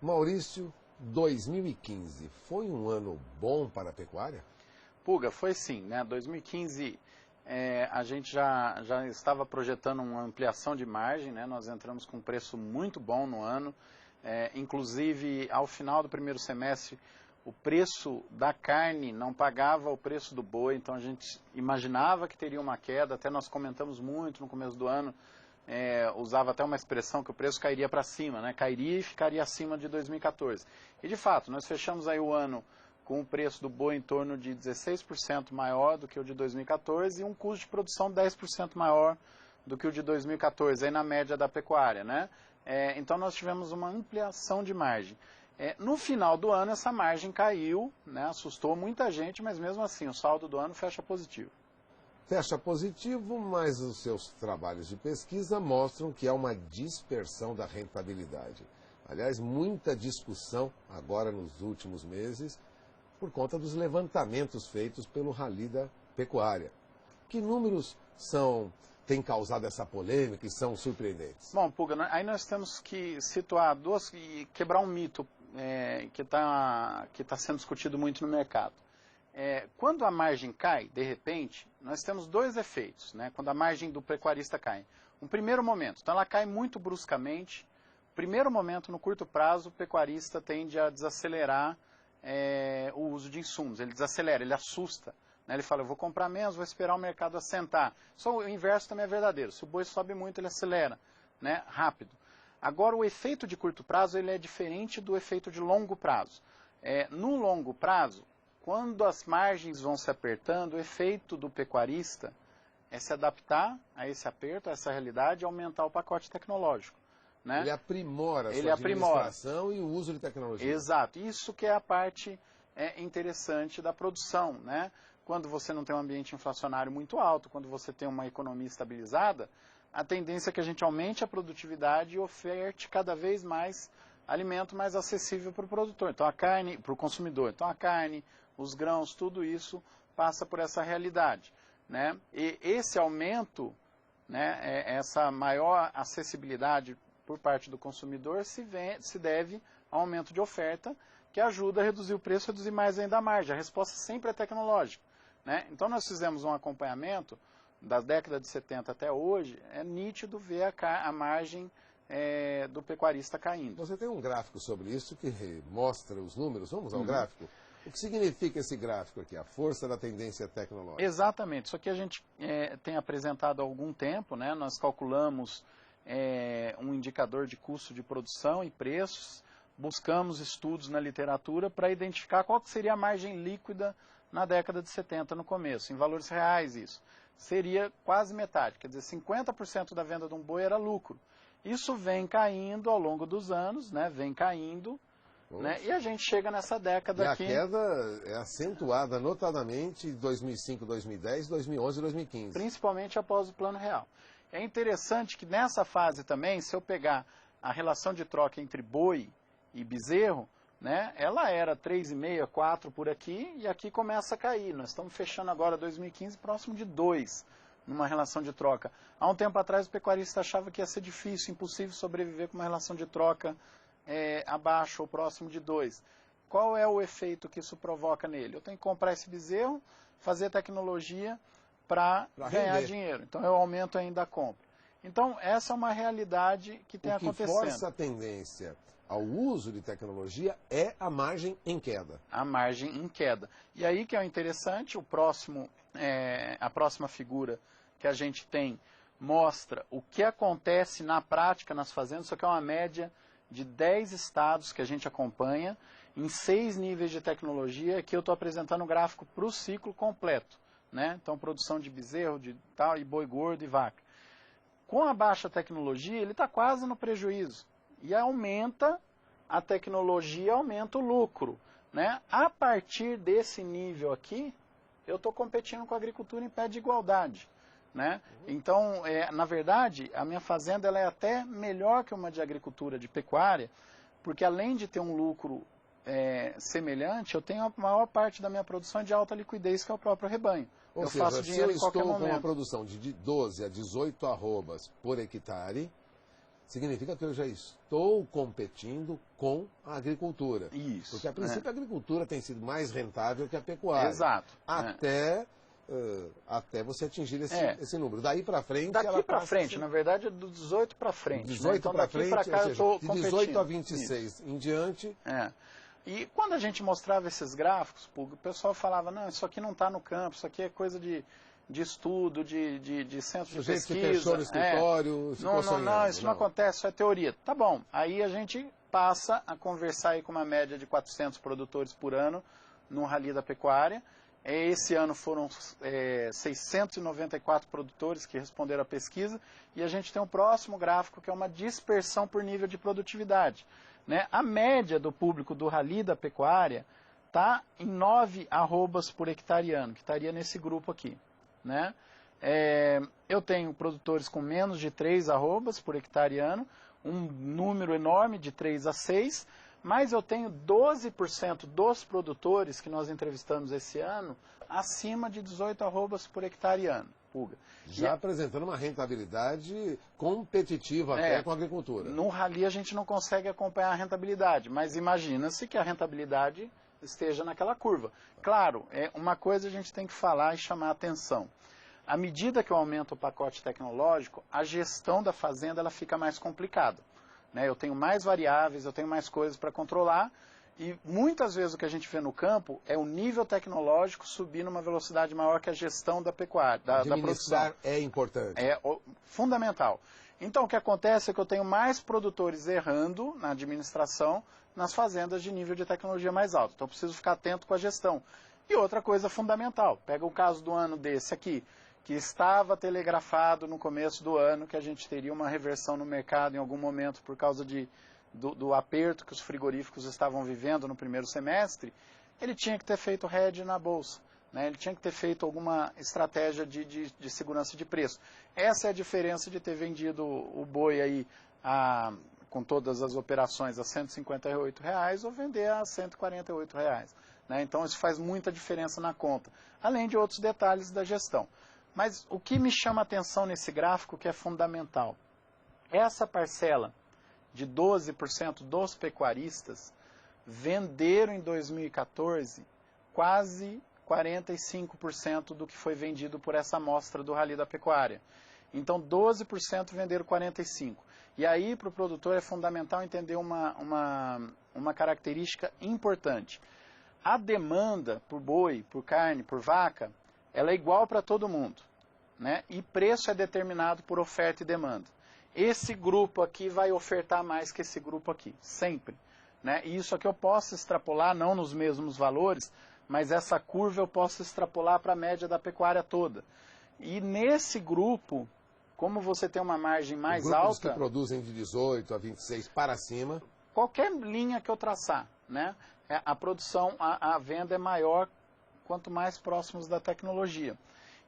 Maurício, 2015 foi um ano bom para a pecuária? Puga, foi sim, né? 2015 a gente já estava projetando uma ampliação de margem, né? Nós entramos com um preço muito bom no ano, inclusive ao final do primeiro semestre o preço da carne não pagava o preço do boi, então a gente imaginava que teria uma queda, até nós comentamos muito no começo do ano, usava até uma expressão que o preço cairia para cima, né? Cairia e ficaria acima de 2014. E de fato, nós fechamos aí o ano com o preço do boi em torno de 16% maior do que o de 2014 e um custo de produção 10% maior do que o de 2014, aí na média da pecuária, né? Então nós tivemos uma ampliação de margem. No final do ano essa margem caiu, né? Assustou muita gente, mas mesmo assim o saldo do ano fecha positivo. Fecha positivo, mas os seus trabalhos de pesquisa mostram que há uma dispersão da rentabilidade. Aliás, muita discussão agora nos últimos meses por conta dos levantamentos feitos pelo Rally da Pecuária. Que números têm causado essa polêmica e são surpreendentes? Bom, Puga, aí nós temos que situar e quebrar um mito que tá sendo discutido muito no mercado. Quando a margem cai, de repente, nós temos dois efeitos, né? Quando a margem do pecuarista cai. Um primeiro momento, então ela cai muito bruscamente. Primeiro momento, no curto prazo, o pecuarista tende a desacelerar o uso de insumos. Ele desacelera, ele assusta. Né? Ele fala, eu vou comprar menos, vou esperar o mercado assentar. Só o inverso também é verdadeiro. Se o boi sobe muito, ele acelera, né? Rápido. Agora, o efeito de curto prazo ele é diferente do efeito de longo prazo. No longo prazo, quando as margens vão se apertando, o efeito do pecuarista é se adaptar a esse aperto, a essa realidade e aumentar o pacote tecnológico. Né? Ele aprimora a sua administração e o uso de tecnologia. Exato. Isso que é a parte interessante da produção. Né? Quando você não tem um ambiente inflacionário muito alto, quando você tem uma economia estabilizada, a tendência é que a gente aumente a produtividade e oferte cada vez mais alimento mais acessível para o produtor, então a carne, para o consumidor. Então a carne, os grãos, tudo isso passa por essa realidade. Né? E esse aumento, né, essa maior acessibilidade por parte do consumidor se deve ao aumento de oferta, que ajuda a reduzir o preço, reduzir mais ainda a margem. A resposta sempre é tecnológica. Né? Então nós fizemos um acompanhamento da década de 70 até hoje, é nítido ver a margem do pecuarista caindo. Você tem um gráfico sobre isso que mostra os números. Vamos ao gráfico? O que significa esse gráfico aqui? A força da tendência tecnológica. Exatamente. Isso aqui a gente tem apresentado há algum tempo. Né? Nós calculamos um indicador de custo de produção e preços, buscamos estudos na literatura para identificar qual que seria a margem líquida na década de 70 no começo, em valores reais isso. Seria quase metade, quer dizer, 50% da venda de um boi era lucro. Isso vem caindo ao longo dos anos, né? Vem caindo, né? E a gente chega nessa década aqui. E a queda é acentuada notadamente em 2005, 2010, 2011 e 2015. Principalmente após o Plano Real. É interessante que nessa fase também, se eu pegar a relação de troca entre boi e bezerro, né, ela era 3,5, 4 por aqui, e aqui começa a cair. Nós estamos fechando agora 2015 próximo de 2, numa relação de troca. Há um tempo atrás o pecuarista achava que ia ser difícil, impossível sobreviver com uma relação de troca abaixo ou próximo de 2. Qual é o efeito que isso provoca nele? Eu tenho que comprar esse bezerro, fazer tecnologia para ganhar dinheiro. Então eu aumento ainda a compra. Então essa é uma realidade que tem acontecendo. O que força a tendência ao uso de tecnologia é a margem em queda. A margem em queda. E aí que é o interessante, a próxima figura que a gente tem mostra o que acontece na prática nas fazendas. Isso aqui é uma média de 10 estados que a gente acompanha, em 6 níveis de tecnologia, que eu estou apresentando um gráfico para o ciclo completo. Né? Então, produção de bezerro, de tal, e boi gordo e vaca. Com a baixa tecnologia, ele está quase no prejuízo. E aumenta a tecnologia, aumenta o lucro. Né? A partir desse nível aqui, eu estou competindo com a agricultura em pé de igualdade. Né? Então, na verdade, a minha fazenda ela é até melhor que uma de agricultura, de pecuária, porque além de ter um lucro semelhante, eu tenho a maior parte da minha produção de alta liquidez, que é o próprio rebanho. Ou seja, faço dinheiro em qualquer momento. Com uma produção de 12 a 18 arrobas por hectare, significa que eu já estou competindo com a agricultura. Isso. Porque, a princípio, a agricultura tem sido mais rentável que a pecuária. Exato. Até você atingir esse número. Daí para frente... Daqui para frente, na verdade, é do 18 para frente. 18 né? Então, para daqui frente, para cá eu estou de competindo. 18 a 26 isso. Em diante... E quando a gente mostrava esses gráficos, o pessoal falava, não, isso aqui não está no campo, isso aqui é coisa de estudo, de centro de pesquisa. Se fechou no escritório, ficou sonhando. Não, isso não acontece, isso é teoria. Tá bom, aí a gente passa a conversar aí com uma média de 400 produtores por ano no Rally da Pecuária. Esse ano foram 694 produtores que responderam à pesquisa e a gente tem um próximo gráfico que é uma dispersão por nível de produtividade. Né? A média do público do Rally da Pecuária está em 9 arrobas por hectare ano, que estaria nesse grupo aqui. Né? Eu tenho produtores com menos de 3 arrobas por hectare ano, um número enorme de 3 a 6, mas eu tenho 12% dos produtores que nós entrevistamos esse ano acima de 18 arrobas por hectare ano. Pulga. Já apresentando uma rentabilidade competitiva até com a agricultura. No Rally a gente não consegue acompanhar a rentabilidade, mas imagina-se que a rentabilidade esteja naquela curva. Claro, uma coisa a gente tem que falar e chamar a atenção. À medida que eu aumento o pacote tecnológico, a gestão da fazenda ela fica mais complicada. Né? Eu tenho mais variáveis, eu tenho mais coisas para controlar e muitas vezes o que a gente vê no campo é o nível tecnológico subir numa velocidade maior que a gestão da pecuária, da produção. É importante. É fundamental. Então o que acontece é que eu tenho mais produtores errando na administração nas fazendas de nível de tecnologia mais alto. Então eu preciso ficar atento com a gestão. E outra coisa fundamental, pega o caso do ano desse aqui, que estava telegrafado no começo do ano que a gente teria uma reversão no mercado em algum momento por causa do aperto que os frigoríficos estavam vivendo no primeiro semestre, ele tinha que ter feito hedge na bolsa. Né? Ele tinha que ter feito alguma estratégia de segurança de preço. Essa é a diferença de ter vendido o boi aí com todas as operações a R$ 158 ou vender a R$ 148. Né? Então isso faz muita diferença na conta, além de outros detalhes da gestão. Mas o que me chama a atenção nesse gráfico que é fundamental, essa parcela de 12% dos pecuaristas venderam em 2014 quase 45% do que foi vendido por essa amostra do Rally da Pecuária. Então 12% venderam 45%. E aí para o produtor é fundamental entender uma característica importante. A demanda por boi, por carne, por vaca, ela é igual para todo mundo. Né? E preço é determinado por oferta e demanda. Esse grupo aqui vai ofertar mais que esse grupo aqui, sempre. Né? E isso aqui eu posso extrapolar, não nos mesmos valores, mas essa curva eu posso extrapolar para a média da pecuária toda. E nesse grupo, como você tem uma margem mais alta... que produzem de 18 a 26 para cima... Qualquer linha que eu traçar, né? A produção, a venda é maior quanto mais próximos da tecnologia.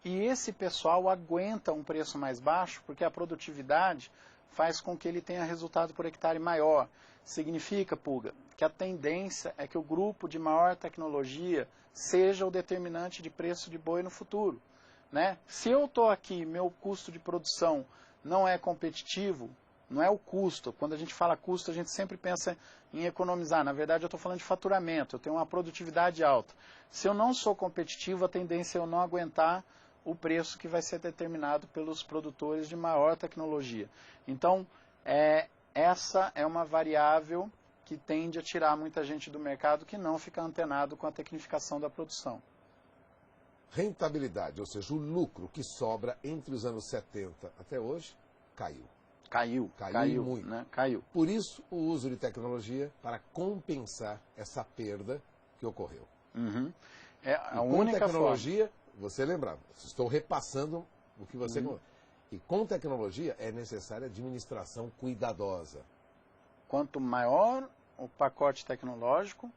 E esse pessoal aguenta um preço mais baixo porque a produtividade faz com que ele tenha resultado por hectare maior. Significa, Pulga, que a tendência é que o grupo de maior tecnologia seja o determinante de preço de boi no futuro. Né? Se eu estou aqui, meu custo de produção não é competitivo, não é o custo. Quando a gente fala custo, a gente sempre pensa em economizar. Na verdade, eu estou falando de faturamento, eu tenho uma produtividade alta. Se eu não sou competitivo, a tendência é eu não aguentar o preço que vai ser determinado pelos produtores de maior tecnologia. Então, essa é uma variável que tende a tirar muita gente do mercado que não fica antenado com a tecnificação da produção. Rentabilidade, ou seja, o lucro que sobra entre os anos 70 até hoje, caiu. Caiu muito. Né? Caiu. Por isso, o uso de tecnologia para compensar essa perda que ocorreu. Uhum. A única tecnologia... Você lembrava, estou repassando o que você... E com tecnologia é necessária administração cuidadosa. Quanto maior o pacote tecnológico,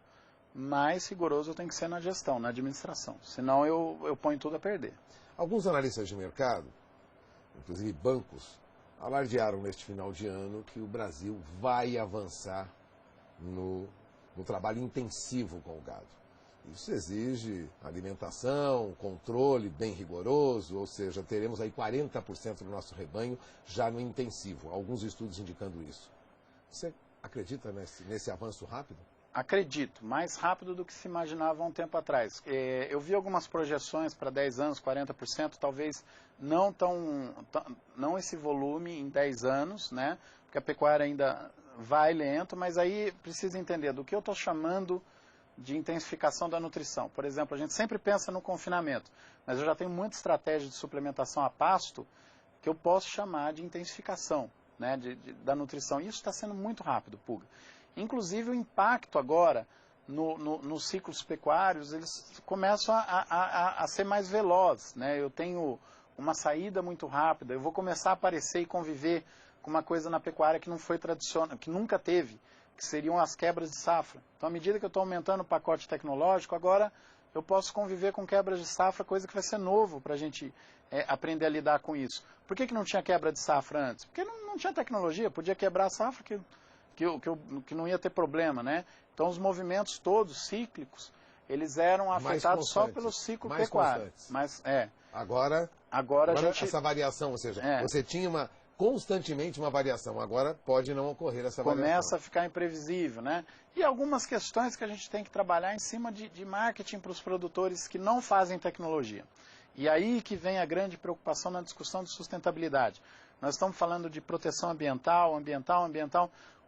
mais rigoroso eu tenho que ser na gestão, na administração. Senão eu ponho tudo a perder. Alguns analistas de mercado, inclusive bancos, alardearam neste final de ano que o Brasil vai avançar no trabalho intensivo com o gado. Isso exige alimentação, controle bem rigoroso, ou seja, teremos aí 40% do nosso rebanho já no intensivo, alguns estudos indicando isso. Você acredita nesse avanço rápido? Acredito, mais rápido do que se imaginava há um tempo atrás. Eu vi algumas projeções para 10 anos, 40%, talvez não esse volume em 10 anos, né? Porque a pecuária ainda vai lento, mas aí precisa entender do que eu estou chamando de intensificação da nutrição. Por exemplo, a gente sempre pensa no confinamento, mas eu já tenho muita estratégia de suplementação a pasto que eu posso chamar de intensificação, né, da nutrição. E isso está sendo muito rápido, Puga. Inclusive o impacto agora nos ciclos pecuários, eles começam a ser mais velozes, né? Eu tenho uma saída muito rápida, eu vou começar a aparecer e conviver com uma coisa na pecuária que não foi tradicional, que nunca teve, que seriam as quebras de safra. Então, à medida que eu estou aumentando o pacote tecnológico, agora eu posso conviver com quebras de safra, coisa que vai ser novo para a gente aprender a lidar com isso. Por que não tinha quebra de safra antes? Porque não tinha tecnologia, podia quebrar a safra que não ia ter problema, né? Então, os movimentos todos cíclicos, eles eram afetados só pelo ciclo pecuário. Agora a gente... essa variação, ou seja, você tinha constantemente uma variação, agora pode não ocorrer essa variação. Começa a ficar imprevisível, né? E algumas questões que a gente tem que trabalhar em cima de marketing para os produtores que não fazem tecnologia. E aí que vem a grande preocupação na discussão de sustentabilidade. Nós estamos falando de proteção ambiental.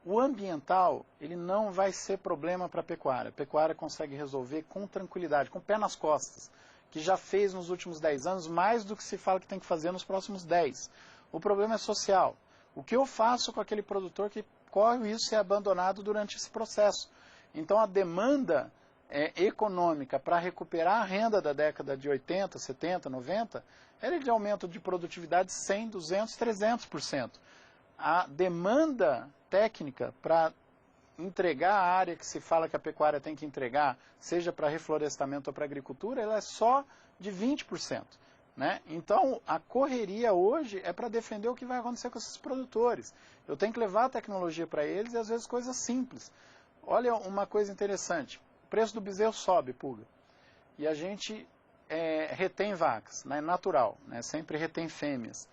O ambiental, ele não vai ser problema para a pecuária. A pecuária consegue resolver com tranquilidade, com o pé nas costas, que já fez nos últimos 10 anos mais do que se fala que tem que fazer nos próximos 10. O problema é social. O que eu faço com aquele produtor que corre o risco de ser abandonado durante esse processo? Então, a demanda econômica para recuperar a renda da década de 80, 70, 90, era de aumento de produtividade 100, 200, 300%. A demanda técnica para entregar a área que se fala que a pecuária tem que entregar, seja para reflorestamento ou para agricultura, ela é só de 20%. Né? Então, a correria hoje é para defender o que vai acontecer com esses produtores. Eu tenho que levar a tecnologia para eles e, às vezes, coisas simples. Olha uma coisa interessante. O preço do bezerro sobe, Puga. E a gente retém vacas, né? Natural, né? Sempre retém fêmeas.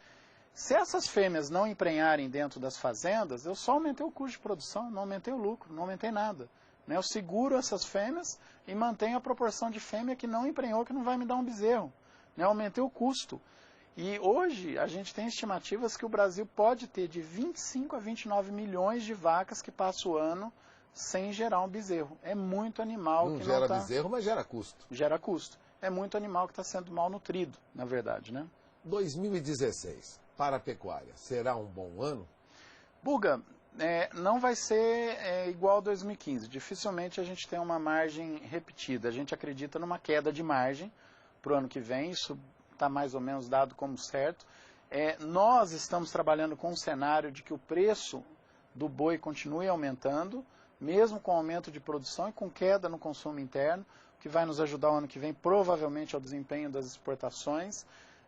Se essas fêmeas não emprenharem dentro das fazendas, eu só aumentei o custo de produção, não aumentei o lucro, não aumentei nada. Né? Eu seguro essas fêmeas e mantenho a proporção de fêmea que não emprenhou, que não vai me dar um bezerro. Né? Aumentei o custo. E hoje a gente tem estimativas que o Brasil pode ter de 25 a 29 milhões de vacas que passam o ano sem gerar um bezerro. É muito animal não que gera bezerro, mas gera custo. Gera custo. É muito animal que está sendo mal nutrido, na verdade, né? 2016, para a pecuária, será um bom ano? Puga, não vai ser igual a 2015. Dificilmente a gente tem uma margem repetida. A gente acredita numa queda de margem para o ano que vem. Isso está mais ou menos dado como certo. Nós estamos trabalhando com um cenário de que o preço do boi continue aumentando, mesmo com aumento de produção e com queda no consumo interno, que vai nos ajudar o ano que vem, provavelmente, ao desempenho das exportações.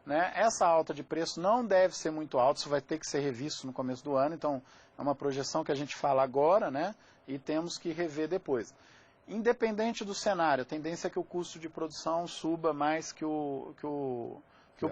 Né? Essa alta de preço não deve ser muito alta, isso vai ter que ser revisto no começo do ano, então é uma projeção que a gente fala agora, né? E temos que rever depois. Independente do cenário, a tendência é que o custo de produção suba mais que o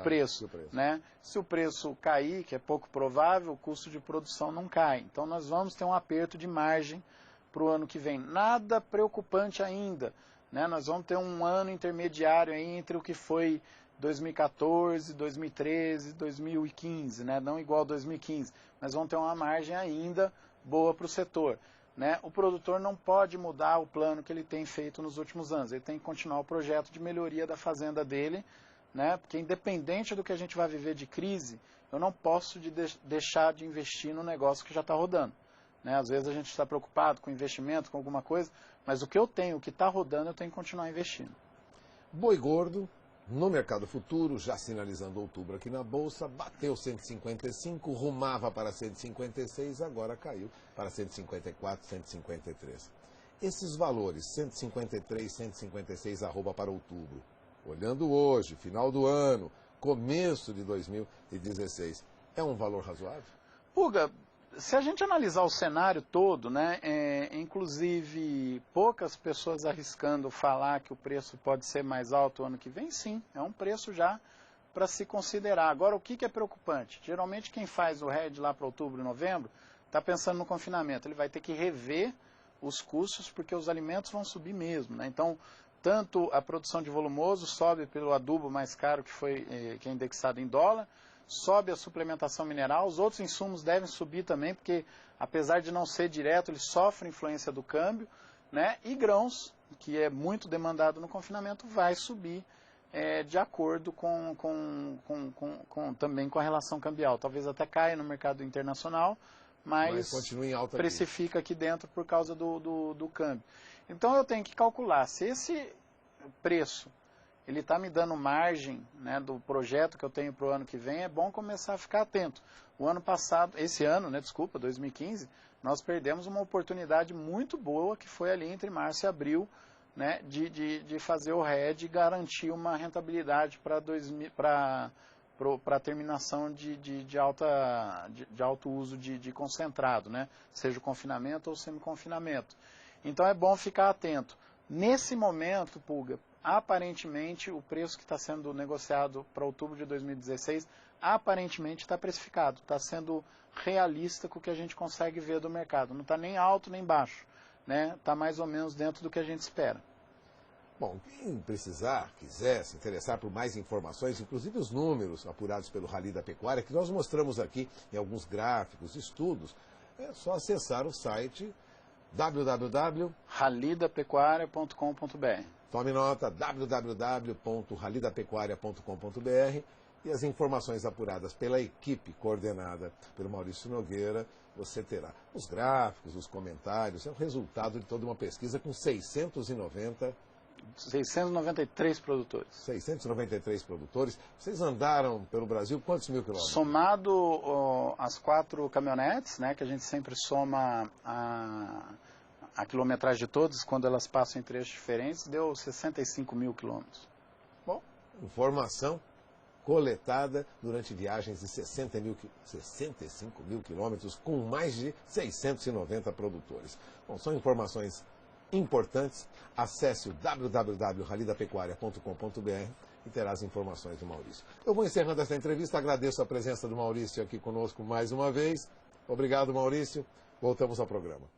preço. Né? Se o preço cair, que é pouco provável, o custo de produção não cai. Então nós vamos ter um aperto de margem para o ano que vem. Nada preocupante ainda. Né? Nós vamos ter um ano intermediário aí entre o que foi 2014, 2013, 2015, né? Não igual a 2015, mas vão ter uma margem ainda boa para o setor. Né? O produtor não pode mudar o plano que ele tem feito nos últimos anos, ele tem que continuar o projeto de melhoria da fazenda dele, né? Porque independente do que a gente vai viver de crise, eu não posso deixar de investir no negócio que já está rodando. Né? Às vezes a gente está preocupado com investimento, com alguma coisa, mas o que eu tenho, o que está rodando, eu tenho que continuar investindo. Boi gordo, no mercado futuro, já sinalizando outubro aqui na Bolsa, bateu 155, rumava para 156, agora caiu para 154, 153. Esses valores, 153, 156, arroba para outubro, olhando hoje, final do ano, começo de 2016, é um valor razoável? Puga, se a gente analisar o cenário todo, né, inclusive poucas pessoas arriscando falar que o preço pode ser mais alto o ano que vem, sim, é um preço já para se considerar. Agora, o que é preocupante? Geralmente quem faz o hedge lá para outubro e novembro está pensando no confinamento. Ele vai ter que rever os custos porque os alimentos vão subir mesmo, né? Então, tanto a produção de volumoso sobe pelo adubo mais caro que é indexado em dólar, sobe a suplementação mineral, os outros insumos devem subir também, porque apesar de não ser direto, eles sofrem influência do câmbio, né? E grãos, que é muito demandado no confinamento, vai subir de acordo também com a relação cambial. Talvez até caia no mercado internacional, mas continua em alta precifica aqui dentro por causa do câmbio. Então eu tenho que calcular se esse preço ele está me dando margem, né, do projeto que eu tenho para o ano que vem, é bom começar a ficar atento. O ano passado, esse ano, 2015, nós perdemos uma oportunidade muito boa que foi ali entre março e abril, né, de fazer o hedge e garantir uma rentabilidade para a terminação de alto uso de concentrado, né, seja o confinamento ou semi-confinamento. Então é bom ficar atento. Nesse momento, Pulga, aparentemente o preço que está sendo negociado para outubro de 2016, aparentemente está precificado, está sendo realista com o que a gente consegue ver do mercado. Não está nem alto nem baixo, né? Está mais ou menos dentro do que a gente espera. Bom, quem precisar, quiser se interessar por mais informações, inclusive os números apurados pelo Rally da Pecuária, que nós mostramos aqui em alguns gráficos, estudos, é só acessar o site www.rallydapecuaria.com.br. Tome nota, www.rallydapecuaria.com.br, e as informações apuradas pela equipe coordenada pelo Maurício Nogueira, você terá os gráficos, os comentários, é o resultado de toda uma pesquisa com 693 produtores. 693 produtores. Vocês andaram pelo Brasil quantos mil quilômetros? Somado as 4 caminhonetes, né, que a gente sempre soma a quilometragem de todas, quando elas passam em trechos diferentes, deu 65 mil quilômetros. Bom, informação coletada durante viagens de 65 mil quilômetros com mais de 690 produtores. Bom, são informações importantes. Acesse o www.rallydapecuaria.com.br e terá as informações do Maurício. Eu vou encerrando essa entrevista, agradeço a presença do Maurício aqui conosco mais uma vez. Obrigado, Maurício. Voltamos ao programa.